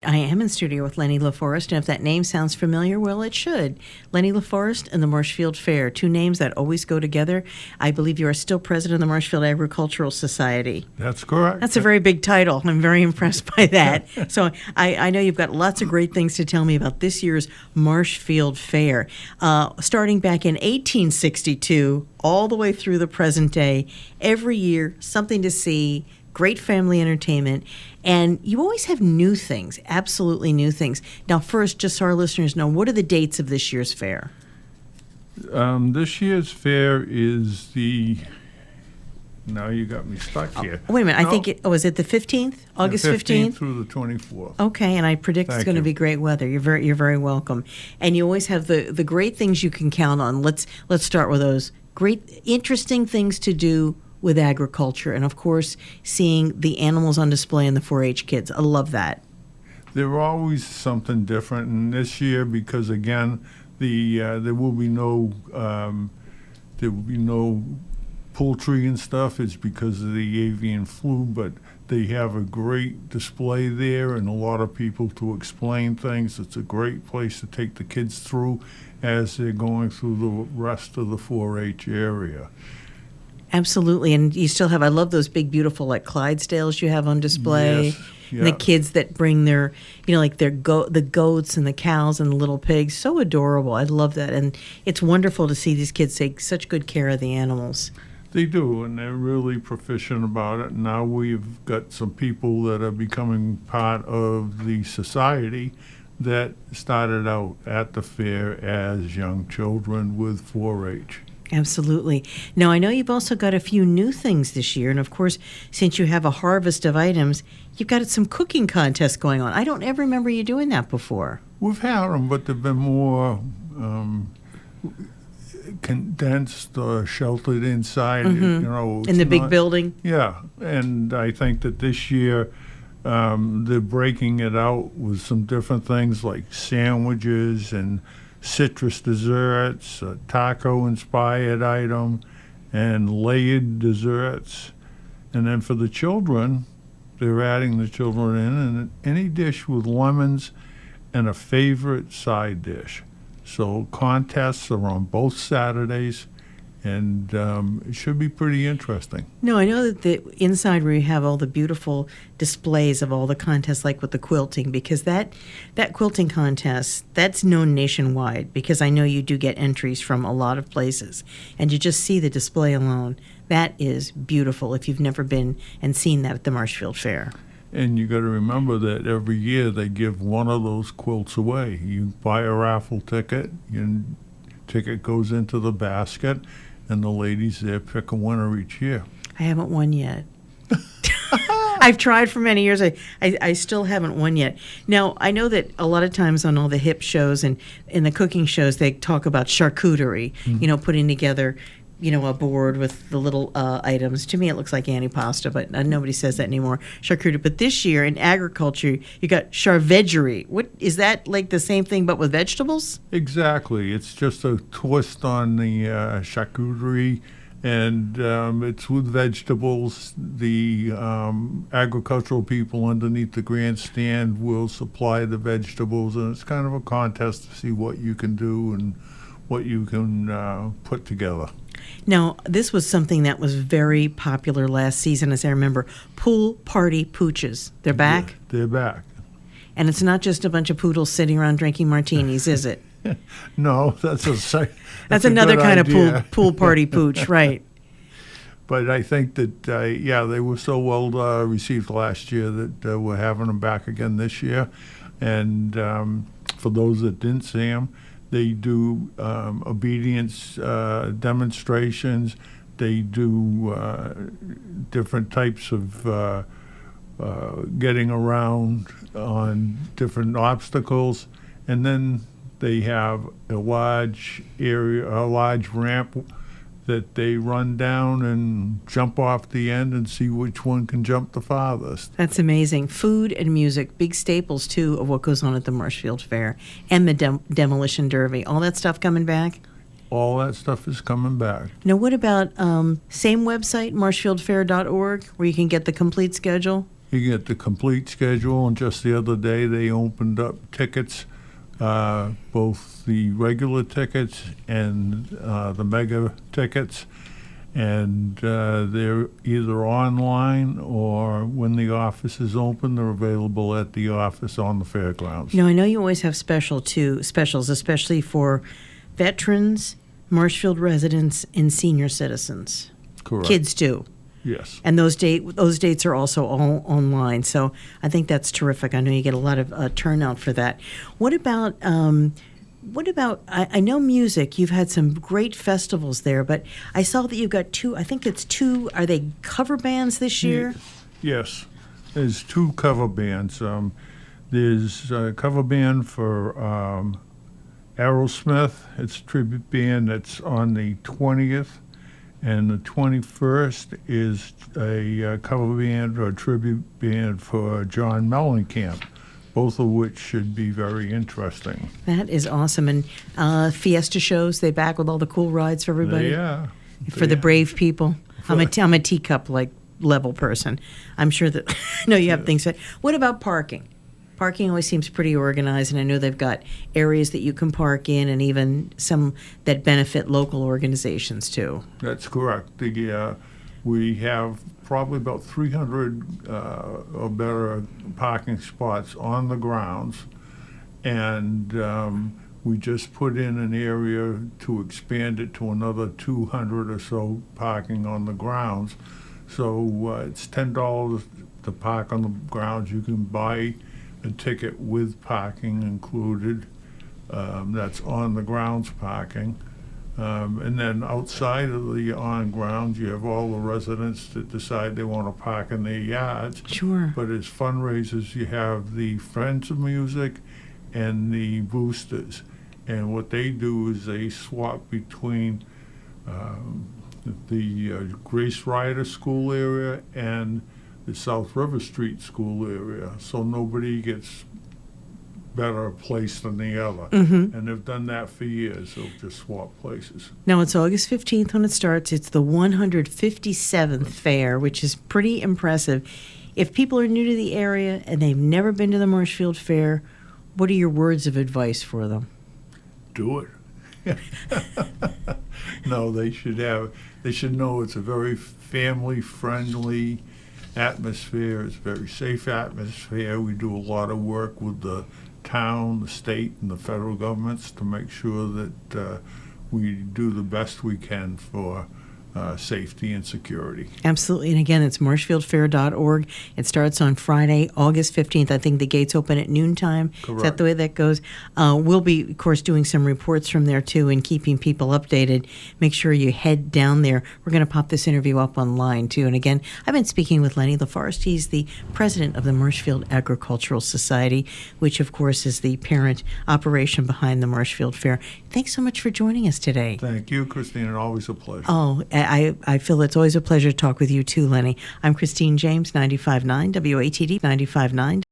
I am in studio with Lenny LaForest, and if that name sounds familiar, well, it should. Lenny LaForest and the Marshfield Fair, two names that always go together. I believe you are still president of the Marshfield Agricultural Society. That's correct. That's a very big title. I'm very impressed by that. So I know you've got lots of great things to tell me about this year's Marshfield Fair. Starting back in 1862, all the way through the present day, every year, something to see, great family entertainment, and you always have new things, absolutely new things. Now, first, just so our listeners know, what are the dates of this year's fair? This year's fair is now you got me stuck here. Wait a minute, I think is it the 15th? August 15th? Through the 24th. Okay, and I predict it's going to be great weather. You're very welcome. And you always have the great things you can count on. Let's start with those great, interesting things to do with agriculture, and of course seeing the animals on display and the 4-H kids. I love that. There's always something different, and this year, because again, there will be no poultry and stuff. It's because of the avian flu, but they have a great display there and a lot of people to explain things. It's a great place to take the kids through as they're going through the rest of the 4-H area. Absolutely, and you still have, I love those big, beautiful, like Clydesdales you have on display. Yes, yeah. And the kids that bring their, the goats and the cows and the little pigs. So adorable. I love that, and it's wonderful to see these kids take such good care of the animals. They do, and they're really proficient about it. Now we've got some people that are becoming part of the society that started out at the fair as young children with 4-H. Absolutely. Now, I know you've also got a few new things this year, and of course, since you have a harvest of items, you've got some cooking contests going on. I don't ever remember you doing that before. We've had them, but they've been more condensed or sheltered inside. Mm-hmm. In the big building? Yeah, and I think that this year they're breaking it out with some different things like sandwiches and citrus desserts, a taco-inspired item, and layered desserts. And then for the children, they're adding the children in, and any dish with lemons and a favorite side dish. So contests are on both Saturdays, and it should be pretty interesting. No, I know that the inside where you have all the beautiful displays of all the contests, like with the quilting, because that quilting contest, that's known nationwide, because I know you do get entries from a lot of places, and you just see the display alone. That is beautiful if you've never been and seen that at the Marshfield Fair. And you got to remember that every year they give one of those quilts away. You buy a raffle ticket, your ticket goes into the basket, and the ladies there pick a winner each year. I haven't won yet. I've tried for many years. I still haven't won yet. Now, I know that a lot of times on all the hip shows and in the cooking shows, they talk about charcuterie, putting together, a board with the little items. To me, it looks like antipasta, but nobody says that anymore, charcuterie. But this year in agriculture, you got charvegerie. What is that, like the same thing but with vegetables? Exactly. It's just a twist on the charcuterie, and it's with vegetables. The agricultural people underneath the grandstand will supply the vegetables, and it's kind of a contest to see what you can do and what you can put together. Now, this was something that was very popular last season, as I remember. Pool party pooches. They're back? Yeah, they're back. And it's not just a bunch of poodles sitting around drinking martinis, is it? No, that's another kind idea. of pool party pooch, right. But I think that, they were so well received last year that we're having them back again this year. And for those that didn't see them, they do obedience demonstrations. They do different types of getting around on different obstacles. And then they have a large ramp that they run down and jump off the end and see which one can jump the farthest. That's amazing. Food and music, big staples, too, of what goes on at the Marshfield Fair. And the Demolition Derby. All that stuff coming back? All that stuff is coming back. Now, what about same website, marshfieldfair.org, where you can get the complete schedule? You get the complete schedule, and just the other day they opened up tickets, both the regular tickets and the mega tickets, and they're either online or when the office is open, they're available at the office on the fairgrounds. I know you always have specials, especially for veterans, Marshfield residents, and senior citizens. Correct. Kids too. Yes. And those dates are also all online. So I think that's terrific. I know you get a lot of turnout for that. What about I know music. You've had some great festivals there, but I saw that you've got two. I think it's two. Are they cover bands this year? Yes. There's two cover bands. There's a cover band for Aerosmith. It's a tribute band that's on the 20th. And the 21st is a cover band or tribute band for John Mellencamp, both of which should be very interesting. That is awesome. And Fiesta shows, they back with all the cool rides for everybody? Yeah. For the brave people? I'm a teacup level person. I'm sure that, I know you have things. What about parking? Parking always seems pretty organized, and I know they've got areas that you can park in and even some that benefit local organizations too. That's correct. We have probably about 300 or better parking spots on the grounds, and we just put in an area to expand it to another 200 or so parking on the grounds. So it's $10 to park on the grounds. You can buy a ticket with parking included. That's on the grounds parking. And then outside of the on grounds, you have all the residents that decide they want to park in their yards. Sure. But as fundraisers, you have the Friends of Music and the Boosters. And what they do is they swap between the Grace Ryder School area and the South River Street School area, so nobody gets better place than the other. Mm-hmm. And they've done that for years. They'll just swap places. Now, it's August 15th when it starts. It's the 157th fair, which is pretty impressive. If people are new to the area and they've never been to the Marshfield Fair, what are your words of advice for them? Do it. No, they should know it's a very family-friendly atmosphere. It's a very safe atmosphere. We do a lot of work with the town, the state, and the federal governments to make sure that we do the best we can for safety and security. Absolutely. And again, it's marshfieldfair.org. It starts on Friday, August 15th. I think the gates open at noontime. Correct. Is that the way that goes? We'll be, of course, doing some reports from there, too, and keeping people updated. Make sure you head down there. We're going to pop this interview up online, too. And again, I've been speaking with Lenny LaForest. He's the president of the Marshfield Agricultural Society, which, of course, is the parent operation behind the Marshfield Fair. Thanks so much for joining us today. Thank you, Christine. Always a pleasure. Oh, I feel it's always a pleasure to talk with you too, Lenny. I'm Christine James, 95.9, WATD 95.9.